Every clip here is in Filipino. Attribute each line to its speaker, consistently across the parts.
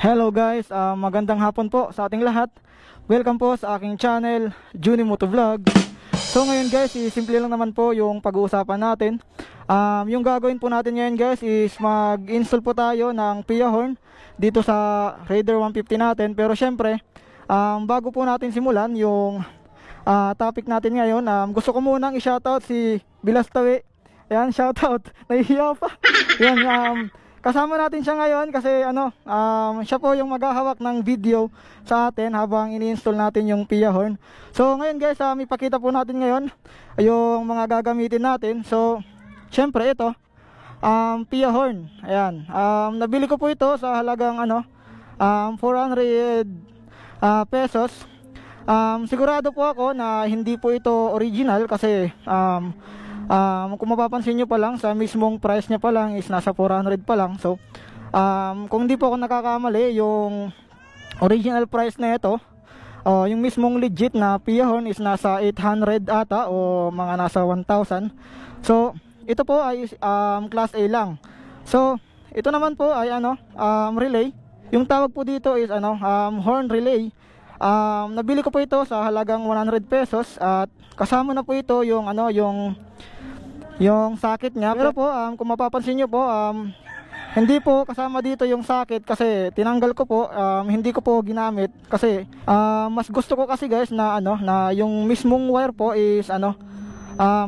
Speaker 1: Hello guys, magandang hapon po sa ating lahat. Welcome po sa aking channel, Juni Moto Vlog. So ngayon guys, simple lang naman po yung pag-uusapan natin. Yung gagawin po natin ngayon guys is mag-install po tayo ng PIA horn dito sa Raider 150 natin. Pero syempre, bago po natin simulan yung topic natin ngayon, gusto ko munang i-shoutout si Bilastawi. Ayan, shoutout. Nahihiya pa. Ayan, kasama natin siya ngayon kasi siya po yung maghahawak ng video sa atin habang ini-install natin yung PIA horn. So ngayon guys, ipakita po natin ngayon yung mga gagamitin natin. So syempre ito, PIA horn. Ayan, nabili ko po ito sa halagang 400 pesos. Sigurado po ako na hindi po ito original kasi kung mapapansin nyo pa lang sa mismong price nya pa lang is nasa 400 pa lang. So kung hindi po ako nakakamali, yung original price na ito, yung mismong legit na PIA horn is nasa 800 ata o mga nasa 1,000. So ito po ay class A lang. So ito naman po ay relay. Yung tawag po dito is horn relay. Nabili ko po ito sa halagang 100 pesos at kasama na po ito yung socket niya. Pero po kung mapapansin nyo po, hindi po kasama dito yung socket kasi tinanggal ko po, hindi ko po ginamit kasi mas gusto ko kasi guys na na yung mismong wire po is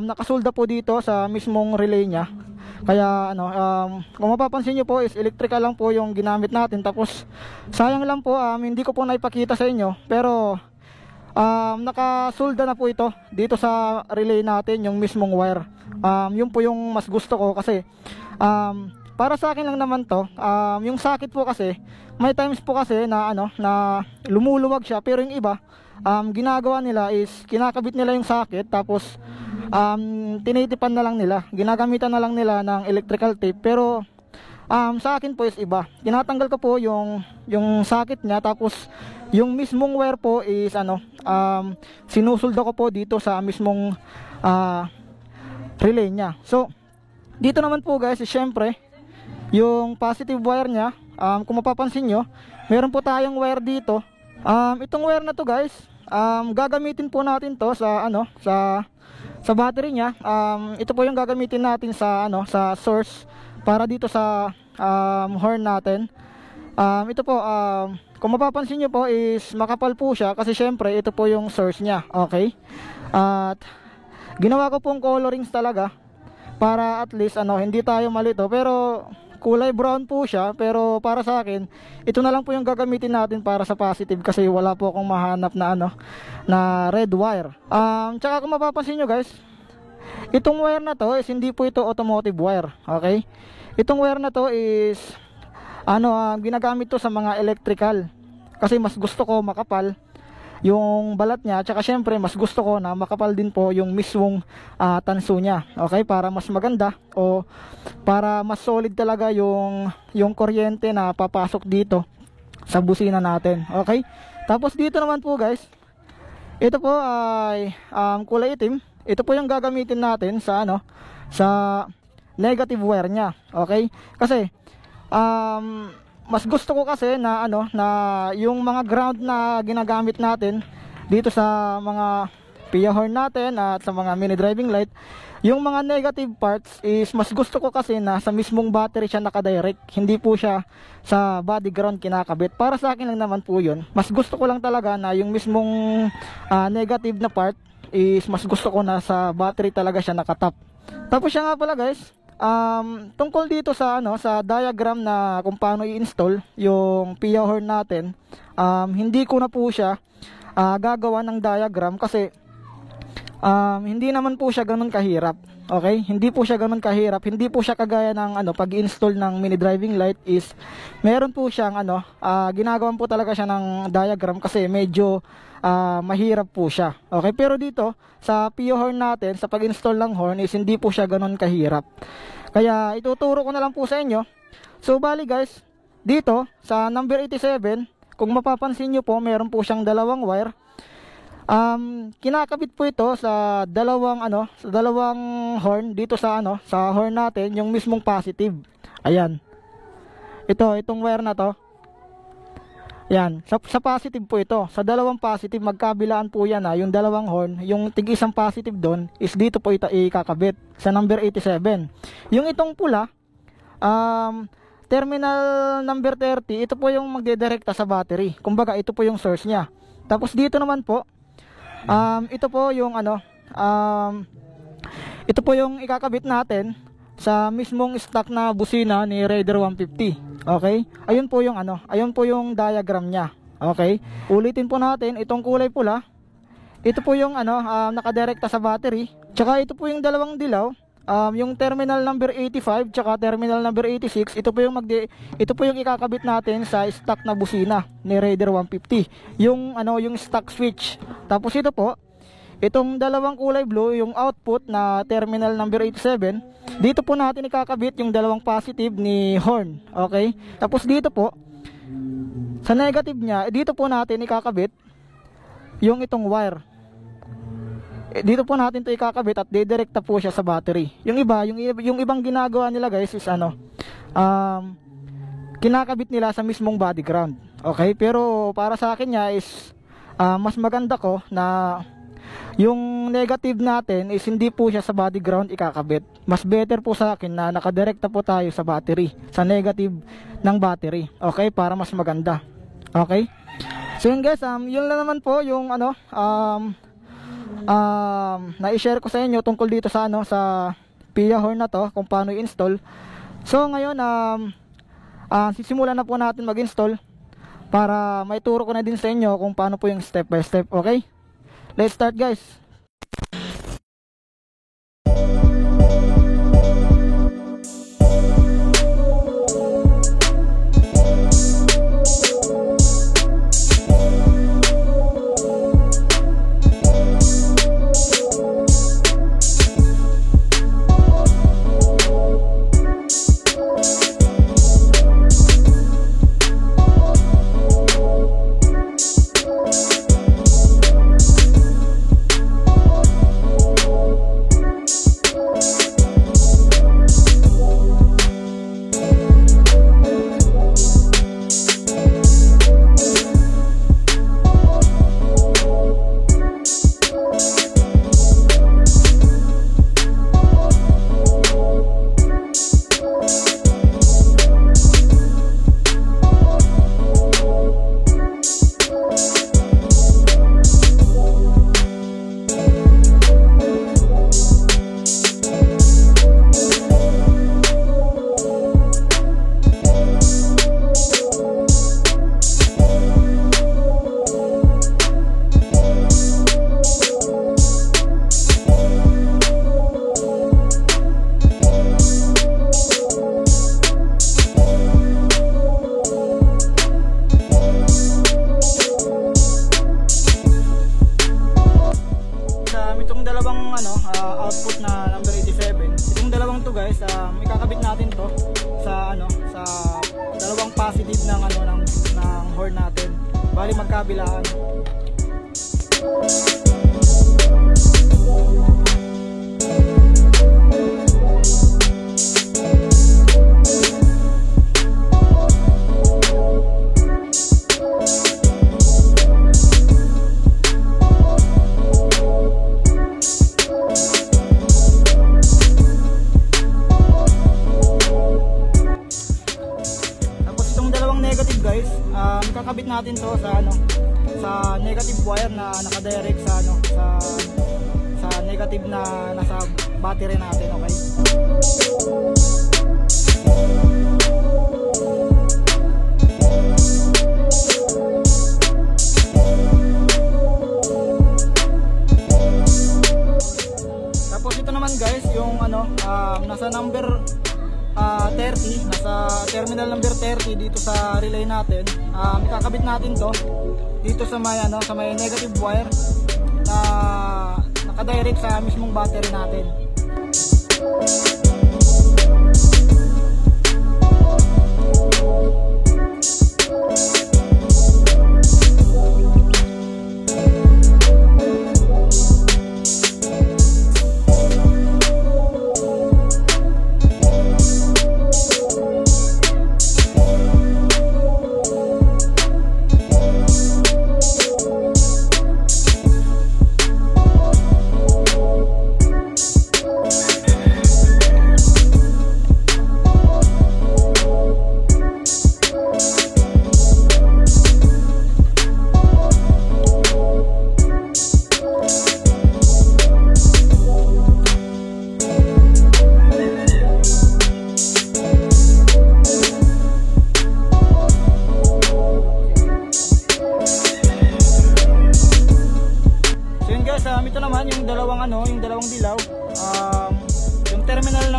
Speaker 1: nakasolda po dito sa mismong relay niya. Kaya kung mapapansin nyo po is electrical lang po yung ginamit natin. Tapos sayang lang po, hindi ko po naipakita sa inyo, pero nakasolda na po ito dito sa relay natin, yung mismong wire. Yun po yung mas gusto ko kasi para sa akin lang naman to. Yung socket po kasi may times po kasi na na lumuluwag siya, pero yung iba ginagawa nila is kinakabit nila yung socket tapos tinitipan na lang nila, ginagamitan na lang nila ng electrical tape. Pero sa akin po is iba, tinatanggal ko po yung socket nya, tapos yung mismong wire po is sinusulda ko po dito sa mismong relay nya. So dito naman po guys, syempre yung positive wire nya, kung mapapansin nyo, meron po tayong wire dito. Itong wire na to guys, gagamitin po natin to sa sa battery nya. Ito po yung gagamitin natin sa sa source para dito sa horn natin. Ito po, kung mapapansin nyo po is makapal po siya kasi syempre ito po yung source nya. Okay, at ginawa ko pong colorings talaga para at least hindi tayo malito. Pero kulay brown po siya, pero para sa akin ito na lang po yung gagamitin natin para sa positive kasi wala po akong mahanap na na red wire. Tsaka kung mapapansin nyo guys, itong wire na to is hindi po ito automotive wire. Okay, itong wire na to is ginagamit to sa mga electrical kasi mas gusto ko makapal yung balat niya, tsaka syempre mas gusto ko na makapal din po yung mismong tanso niya. Okay, para mas maganda o para mas solid talaga yung kuryente na papasok dito sa busina natin. Okay, tapos dito naman po guys, ito po ay kulay itim. Ito po yung gagamitin natin sa sa negative wire nya. Okay, kasi mas gusto ko kasi na na yung mga ground na ginagamit natin dito sa mga PIA horn natin at sa mga mini driving light, yung mga negative parts is mas gusto ko kasi na sa mismong battery siya nakadirect, hindi po siya sa body ground kinakabit. Para sa akin lang naman po yun. Mas gusto ko lang talaga na yung mismong negative na part is mas gusto ko na sa battery talaga siya nakatap. Tapos siya nga pala guys, tungkol dito sa sa diagram na kung paano i-install yung PIA horn natin, hindi ko na po siya gagawa ng diagram kasi hindi naman po siya ganun kahirap. Okay, hindi po siya ganun kahirap, hindi po siya kagaya ng pag-install ng mini driving light is meron po siyang ginagawan po talaga siya ng diagram kasi medyo mahirap po siya. Okay, pero dito sa PIA horn natin, sa pag-install ng horn is hindi po siya ganun kahirap. Kaya ituturo ko na lang po sa inyo. So bali guys, dito sa number 87, kung mapapansin nyo po, meron po siyang dalawang wire. Kinakabit po ito sa dalawang horn dito sa sa horn natin, yung mismong positive. Ayan. Itong wire na to. Yan, sa positive po ito. Sa dalawang positive, magkabilaan po yan yung dalawang horn, yung tig-isang positive doon is dito po ito ikakabit sa number 87. Yung itong pula, terminal number 30, ito po yung magdedirekta sa battery. Kumbaga, ito po yung source niya. Tapos dito naman po, ito po yung ito po yung ikakabit natin sa mismong stock na busina ni Raider 150. Okay? Ayun po yung diagram niya. Okay? Ulitin po natin, itong kulay pula, ito po yung nakadirekta sa battery. Tsaka ito po yung dalawang dilaw, yung terminal number 85 tsaka terminal number 86, ito po yung ikakabit natin sa stock na busina ni Raider 150. Yung stock switch. Tapos ito po, itong dalawang kulay blue, yung output na terminal number 87, dito po natin ikakabit yung dalawang positive ni horn. Okay? Tapos dito po, sa negative niya, dito po natin ikakabit yung itong wire. Dito po natin ito ikakabit at didirekta po siya sa battery. Yung ibang ginagawa nila guys is kinakabit nila sa mismong body ground. Okay? Pero para sa akin niya is mas maganda ko na yung negative natin is hindi po siya sa body ground ikakabit. Mas better po sa akin na nakadirekta po tayo sa battery, sa negative ng battery. Okay? Para mas maganda. Okay? So yun guys, yun lang naman po yung na-share ko sa inyo tungkol dito sa sa PIA horn na to, kung paano i-install. So ngayon sisimulan na po natin mag-install para maituro ko na din sa inyo kung paano po yung step by step. Okay? Let's start guys. Output na number 87. Itong dalawang to guys, ikakabit natin to sa sa dalawang positive ng ng horn natin. Bali magkabilaan. Kakabit natin to sa sa negative wire na nakadirect sa sa negative na nasa battery natin. Okay? Tapos ito naman guys, yung nasa number 30, nasa terminal number 30 dito sa relay natin. Ikakabit natin to dito sa may sa may negative wire na nakadirect sa mismong battery natin.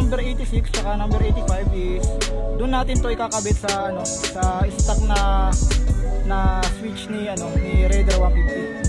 Speaker 1: number 86 tsaka number 85 is doon natin to ikakabit sa ano, sa stock na switch ni ano, ni Raider 150.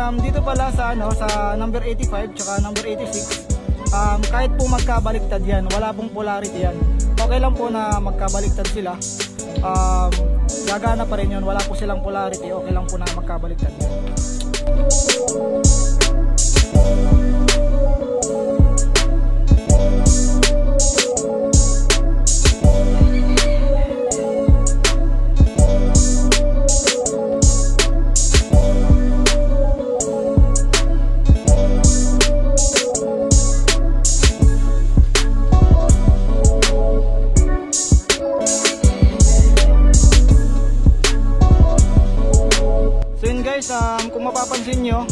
Speaker 1: Dito pala sa ano, sa number 85 tsaka number 86, kahit po magkabaliktad yan, wala pong polarity yan. Okay lang po na magkabaliktad sila. Gagana pa rin yun, wala po silang polarity, okay lang po na magkabaliktad yan. Kung mapapansin nyo,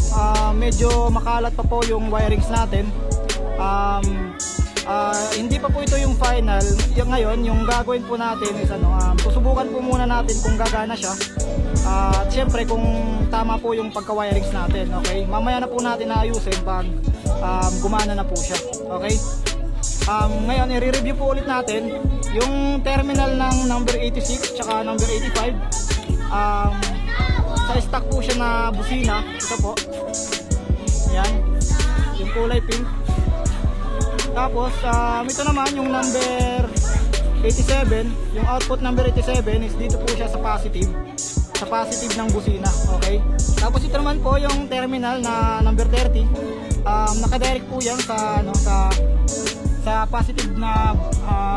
Speaker 1: medyo makalat pa po yung wirings natin. Hindi pa po ito yung final. Ngayon, yung gagawin po natin is susubukan po muna natin kung gagana siya. At syempre kung tama po yung pagka-wirings natin, okay? Mamaya na po natin ayusin pag gumana na po siya, okay? Ngayon, i-review po ulit natin yung terminal ng number 86 tsaka number 85. Sa stock po siya na busina. Ito po. Yan. Yung kulay pink. Tapos, ito naman yung number 87. Yung output number 87 is dito po siya sa positive. Sa positive ng busina. Okay. Tapos ito naman po yung terminal na number 30. Nakadirect po yan sa, ano, sa positive na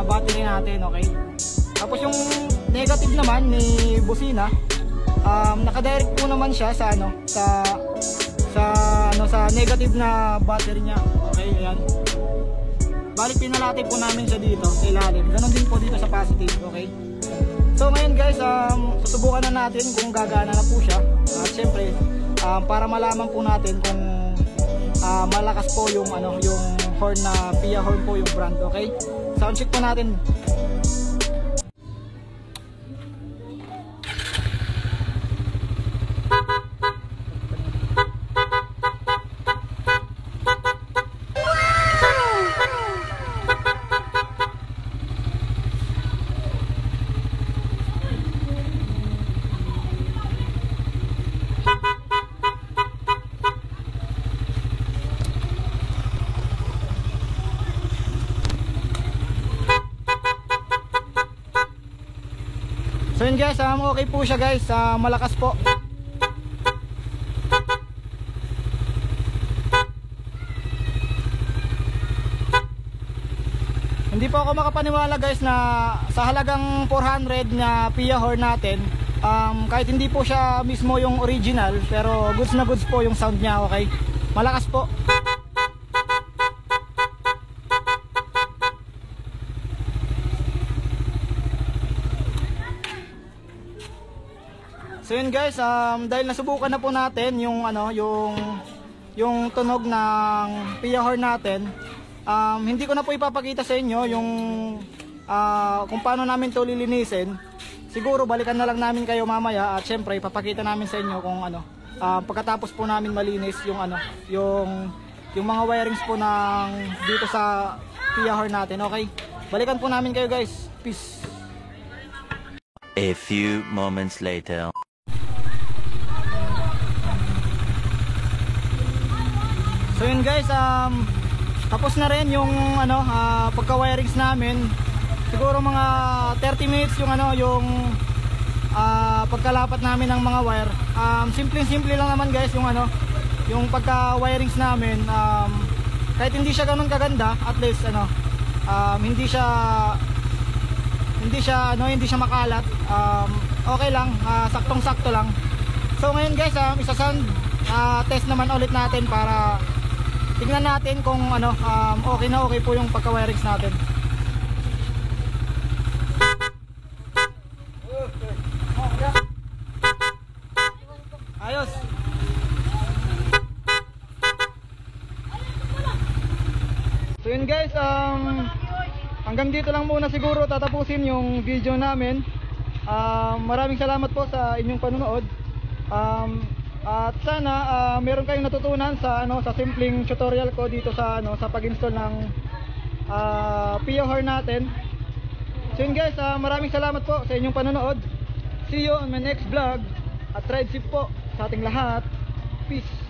Speaker 1: battery natin. Okay. Tapos yung negative naman ni busina, nakadirect po naman siya sa ano, sa negative na battery niya. Okay, ayan. Balik pinalati po namin siya dito sa ilalim. Ganon din po dito sa positive, okay? So ngayon guys, susubukan na natin kung gagana na po siya. At syempre, para malaman po natin kung malakas po yung ano, yung horn na Pia horn po yung brand, okay? Sound check po natin. So yun guys, okay po siya guys, malakas po. Hindi po ako makapaniwala guys na sa halagang 400 na Pia horn natin, kahit hindi po siya mismo yung original, pero goods na goods po yung sound niya, okay? Malakas po. So yun guys, dahil nasubukan na po natin yung ano, yung tunog ng Pia horn natin, hindi ko na po ipapakita sa inyo yung kung paano namin to lilinisin. Siguro balikan na lang namin kayo mamaya at syempre ipapakita namin sa inyo kung ano, pagkatapos po namin malinis yung ano, yung mga wirings po ng dito sa Pia horn natin, okay? Balikan po namin kayo guys. Peace.
Speaker 2: A few moments later.
Speaker 1: So yun guys, tapos na rin yung ano, pagka-wirings namin. Siguro mga 30 minutes yung ano, yung pagkalapat namin ng mga wire. Simple lang naman guys yung ano, yung pagka-wirings namin. Kahit hindi siya ganoon kaganda, at least ano, hindi siya makalat. Okay lang, saktong-sakto lang. So ngayon guys, isa-sound test naman ulit natin para tingnan natin kung ano, okay na okay po yung pagka-wirings natin. Ayos. So yun guys, hanggang dito lang muna siguro tatapusin yung video namin. Maraming salamat po sa inyong panonood. At sana meron kayong natutunan sa ano, sa simpleng tutorial ko dito sa ano, sa pag-install ng Pio horn natin. So yun guys, maraming salamat po sa inyong panonood. See you on my next vlog. At ride safe po sa ating lahat. Peace.